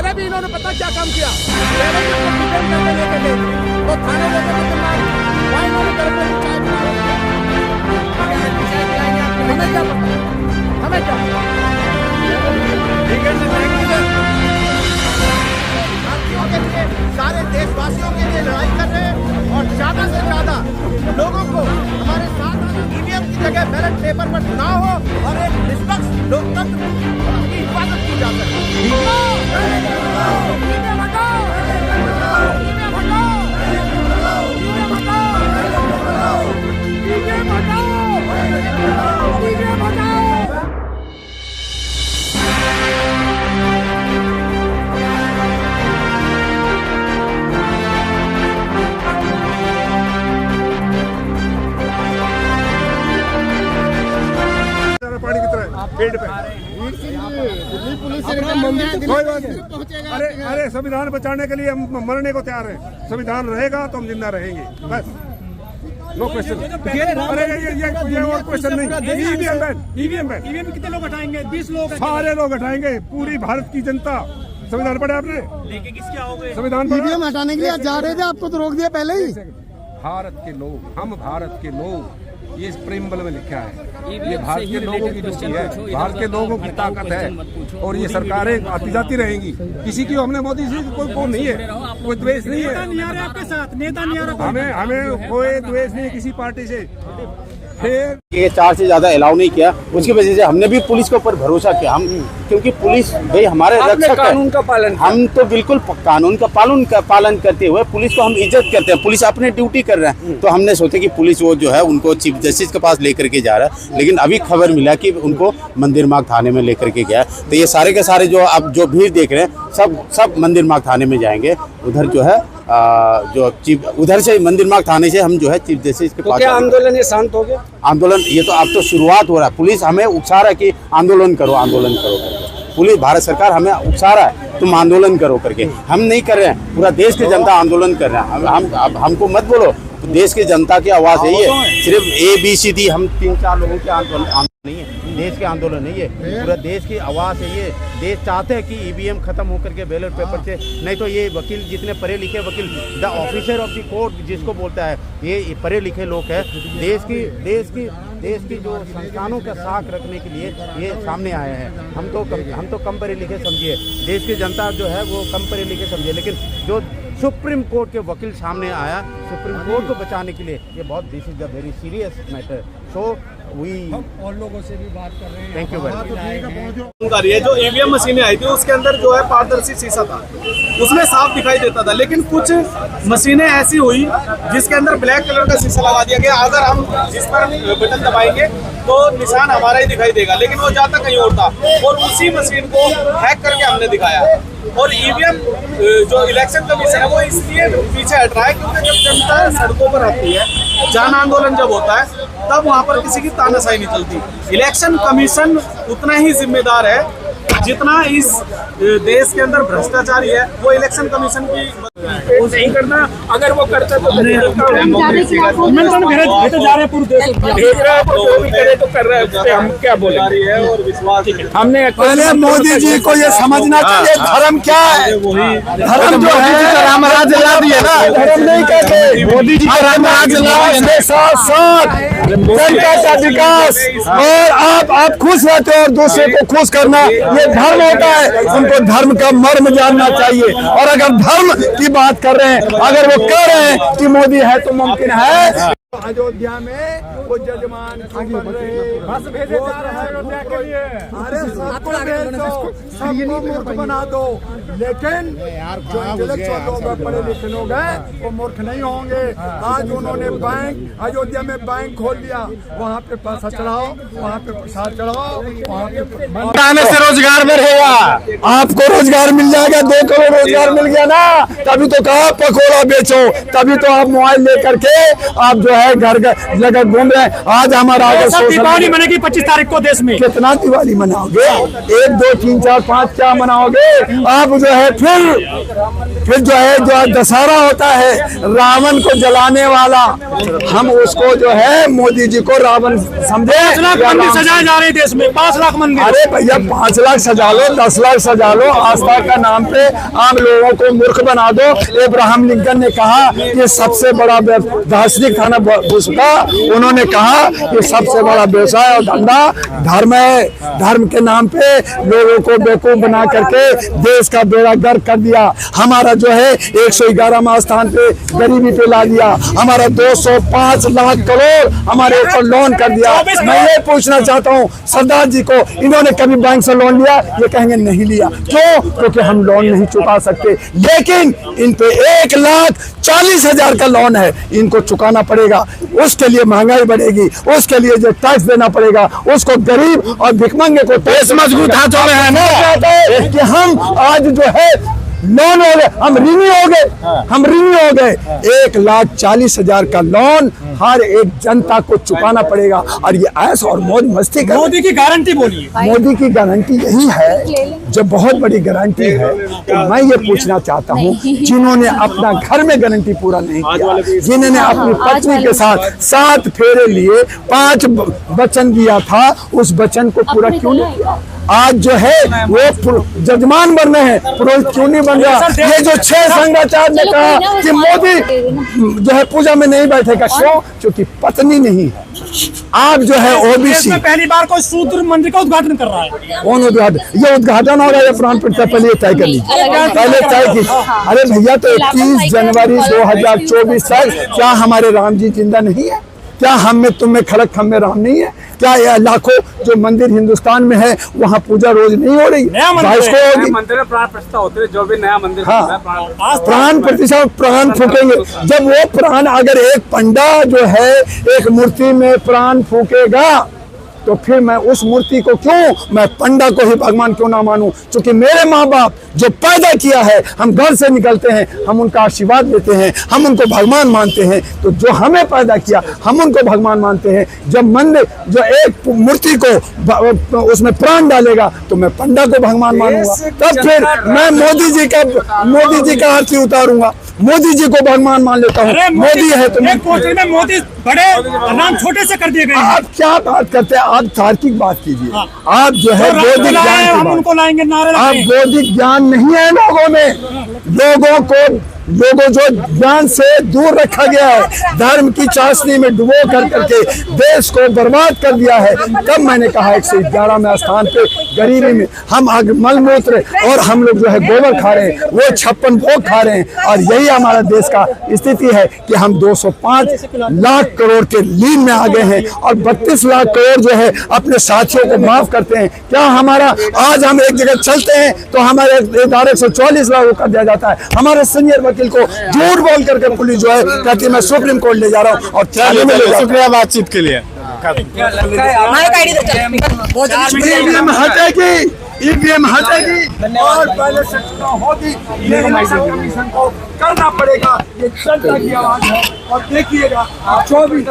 पहले भी इन्होंने पता क्या काम किया, पहले भी डिटेन करके लेके गए तो थाने लेके गए तो वहाँ इन्होंने घर पर चाय पिलाई। हमें क्या पता, हमें क्या शांतियों के लिए, सारे देशवासियों के लिए लड़ाई कर रहे हैं और ज्यादा से ज्यादा लोगों को हमारे साथ ईवीएम की जगह बैलेट पेपर पर चुनाव हो और एक निष्पक्ष लोकतंत्र की हिफाजत की जा सके। पानी की तरह फील्ड पे अरे संविधान बचाने के लिए हम मरने को तैयार हैं। संविधान रहेगा तो हम जिंदा रहेंगे, बस नो क्वेश्चन। अरे ये और क्वेश्चन नहीं। ईवीएम कितने लोग हटाएंगे? 20 लोग। सारे लोग हटाएंगे, पूरी भारत की जनता। संविधान पढ़ा आपने? लेके किसके आओगे? संविधान ईवीएम हटाने के लिए जा रहे थे, आपको तो रोक दिया पहले ही। भारत के लोग, हम भारत के लोग, ये इस प्रेमबल में लिखा है। ये भारत के लोगों की ड्यूटी है, भारत के लोगों की ताकत है और ये सरकारें आती जाती रहेंगी। किसी की हमने मोदी जी कोई वो नहीं है, कोई द्वेष नहीं है। आपके साथ नेता नहीं आ रहा, हमें कोई द्वेष नहीं है किसी पार्टी से। फिर ये 4 से ज्यादा अलाउ नहीं किया, उसकी वजह से हमने भी पुलिस के ऊपर भरोसा किया। हम क्योंकि पुलिस भाई हमारे रक्षक है, कानून का पालन, हम तो बिल्कुल कानून का पालन करते हुए पुलिस को हम इज्जत करते हैं। पुलिस अपने ड्यूटी कर रहे हैं, तो हमने सोचा कि पुलिस वो जो है उनको चीफ जस्टिस के पास लेकर के जा रहा है। लेकिन अभी खबर मिला कि उनको मंदिर मार्ग थाने में लेकर के गया। तो ये सारे के सारे जो अब जो भीड़ देख रहे हैं सब मंदिर मार्ग थाने में जाएंगे। उधर जो है जो चीफ उधर से मंदिर मार्ग थाने से हम जो है चीफ जस्टिस के पास। क्या आंदोलन ये शांत हो गया? आंदोलन ये तो अब तो शुरुआत हो रहा है। पुलिस हमें उकसा रहा है कि आंदोलन करो करके। पुलिस भारत सरकार हमें उकसा रहा है तुम आंदोलन करो करके। हम नहीं कर रहे हैं, पूरा देश की जनता आंदोलन कर रहे हैं। अब हमको मत बोलो, देश की जनता की आवाज़ है ये। सिर्फ ABCD हम 3-4 लोगों के आंदोलन नहीं है, देश के आंदोलन नहीं है, पूरा देश की आवाज़ है ये। देश चाहते हैं कि ईवीएम खत्म होकर के बैलेट पेपर से, नहीं तो ये वकील जितने पढ़े लिखे वकील, the officer of the court जिसको बोलता है, ये पढ़े लिखे लोग हैं। देश की जो संस्थानों का साख रखने के लिए ये सामने आए हैं। हम तो कम पढ़े लिखे समझिए, देश की जनता जो है वो कम पढ़े लिखे समझिए, लेकिन जो सुप्रीम कोर्ट के वकील सामने आया सुप्रीम कोर्ट को बचाने के लिए, ये बहुत this is the very serious matter. So और लोगों से भी बात कर रहे हैं। Thank you very much. ये जो ईवीएम मशीनें आई थी उसके अंदर जो है पारदर्शी शीशा था, उसमें साफ दिखाई देता था। लेकिन कुछ मशीनें ऐसी हुई जिसके अंदर ब्लैक कलर का शीशा लगा दिया गया। अगर हम जिस पर बटन दबाएंगे तो निशान हमारा ही दिखाई देगा, लेकिन वो जाता कहीं और था। और उसी मशीन को हैक करके हमने दिखाया। और ईवीएम जो इलेक्शन कमीशन है वो इसलिए पीछे हट रहा है क्योंकि जब जनता सड़कों पर आती है, जन आंदोलन जब होता है, तब वहाँ पर किसी की तानाशाही नहीं चलती। इलेक्शन कमीशन उतना ही जिम्मेदार है जितना इस देश के अंदर भ्रष्टाचारी है, वो इलेक्शन कमीशन की वो नहीं करना। अगर वो करता तो जा रहे पूरे देश तो कर रहे हैं, हम क्या बोले? और विश्वास हमने पहले मोदी जी को ये समझना चाहिए धर्म क्या है। धर्म जो है राम राज ला दिए ना, धर्म नहीं कहते। मोदी जी का राम राज ला के साथ साथ जनता का विकास, और आप खुश रहते हो और दूसरे को खुश करना, ये धर्म होता है। उनको धर्म का मर्म जानना चाहिए। और अगर धर्म की बात कर रहे हैं, अगर वो कह रहे हैं कि मोदी है तो मुमकिन है। अयोध्या में वो जजमान बस भेजे जा रहे हैं अयोध्या के लिए। अरे सबको मूर्ख बना दो, लेकिन जो इंटेलेक्चुअल लोग हैं, पढ़े लिखे लोग हैं, वो मूर्ख नहीं होंगे। आज उन्होंने बैंक अयोध्या में बैंक खोल दिया, वहाँ पे पैसा चढ़ाओ, वहाँ पे प्रसाद चढ़ाओ, वहाँ पे आने से रोजगार बढ़ेगा, आपको रोजगार मिल जाएगा। 2 करोड़ रोजगार मिल गया ना, तभी तो कहा पकौड़ा बेचो, तभी तो आप मोबाइल लेकर के आप जो है घर जगह घूम रहे हैं। आज हमारा दीपावली मनेगी 25 तारीख को देश में। कितना दिवाली मनाओगे? 1 2 3 4 5 क्या मनाओगे? आप जो है फिर जो है जो दशहरा होता है रावण को जलाने वाला, हम उसको जो है मोदी जी को रावण समझे। 5 लाख मंदिर सजाए जा रहे हैं देश में, 5 लाख मंदिर। अरे भैया 5 लाख सजा लो, 10 लाख सजा लो, आस्था का नाम पे आम लोगों को मूर्ख बना दो। इब्राहिम लिंकन ने कहा कि सबसे बड़ा दार्शनिक था ना बुश का, उन्होंने कहा कि सबसे बड़ा व्यवसाय और धंधा धर्म है। धर्म के नाम पे लोगों को बेवकूफ बना करके देश का बेड़ा गर्क कर दिया। हमारा जो है 111वां स्थान पे गरीबी पे ला दिया। हमारा 205 लाख करोड़ हमारे ऊपर लोन कर दिया। मैं ये पूछना चाहता हूँ सरदार जी को, इन्होंने कभी बैंक से लोन लिया? ये कहेंगे नहीं लिया। क्यों? क्योंकि हम लोन नहीं चुका सकते। लेकिन इन पे 1,40,000 का लोन है, इनको चुकाना पड़ेगा। उसके लिए महंगाई बढ़ेगी, उसके लिए जो टैक्स देना पड़ेगा, उसको गरीब और भिखमंगे को टैक्स मजबूत हाथों में है ना कि हम आज जो है लोन हो गए, हम ऋणी हो गए। 1,40,000 का लोन हर एक जनता को चुकाना पड़ेगा। और ये ऐश और मौज मस्ती कर। मोदी की गारंटी बोलिए। मोदी की गारंटी यही है जो बहुत बड़ी गारंटी है। तो मैं ये पूछना चाहता हूँ, जिन्होंने अपना घर में गारंटी पूरा नहीं किया, जिन्होंने अपनी पत्नी के साथ 7 फेरे लिए, 5 वचन दिया था, उस वचन को पूरा क्यों नहीं किया? आज जो है वो जजमान बन रहे हैं, पुरोहित क्यों नहीं बन रहा? ये जो 6 शंकराचार्य ने कहा कि मोदी जो है पूजा में नहीं बैठेगा, क्यों? क्योंकि पत्नी नहीं है। आप जो है ओबीसी, पहली बार कोई शूद्र मंदिर का उद्घाटन कर रहा है। कौन उद्घाटन? ये उद्घाटन हो रहा है प्राण प्रतिष्ठा, पहले तय कर लीजिए, पहले तय की। अरे भैया तो 21 जनवरी 2024 तक क्या हमारे राम जी जिंदा नहीं है? क्या हम में तुम में खड़क हम में राम नहीं है? क्या यह लाखों जो मंदिर हिंदुस्तान में है वहाँ पूजा रोज नहीं हो रही? होगी मंदिर में प्राण प्रतिष्ठा होते हैं, जो भी नया मंदिर प्राण प्रतिष्ठा, प्राण फूकेंगे। जब वो प्राण, अगर एक पंडा जो है एक मूर्ति में प्राण फूकेगा तो फिर मैं उस मूर्ति को क्यों, मैं पंडा को ही भगवान क्यों ना मानूं? क्योंकि मेरे माँ बाप जो पैदा किया है, हम घर से निकलते हैं, हम उनका आशीर्वाद लेते हैं, हम उनको भगवान मानते हैं। तो जो हमें पैदा किया हम उनको भगवान मानते हैं। जब मंदिर जो एक मूर्ति को उसमें प्राण डालेगा तो मैं पंडा को भगवान मानूंगा। तब फिर मैं मोदी जी का आरती उतारूंगा, मोदी जी को भगवान मान लेता हूँ। मोदी है तो में मोदी बड़े नाम छोटे से कर दिए गए। आप क्या बात करते हैं? आप तार्किक बात कीजिए। आप जो है बौद्धिक ज्ञान, हम उनको लाएंगे नारे। आप बौद्धिक ज्ञान नहीं है लोगों में। लोगों जो ज्ञान से दूर रखा गया है, धर्म की चाशनी में डुबो करके देश को बर्बाद कर दिया है। तब मैंने कहा 111वें स्थान पे गरीबी में हम मलमूत्र और हम लोग जो है गोबर खा रहे हैं, वो 56 भोग खा रहे हैं। और यही हमारा देश का स्थिति है कि हम 205 लाख करोड़ के लीन में आ गए हैं और 32 लाख करोड़ जो है अपने साथियों को माफ करते हैं। क्या हमारा आज हम एक जगह चलते हैं तो हमारे इदारे 144 लाख कर दिया जाता है। हमारे सीनियर वकील को झूठ बोल करके पुलिस जो है कहती है मैं सुप्रीम कोर्ट ले जा रहा हूँ और थाने में ले जा। शुक्रिया बातचीत के लिए। ईवीएम हटेगी और पहले से चुनाव होगी। कमीशन को करना पड़ेगा। ये जनता की आवाज है और देखिएगा 24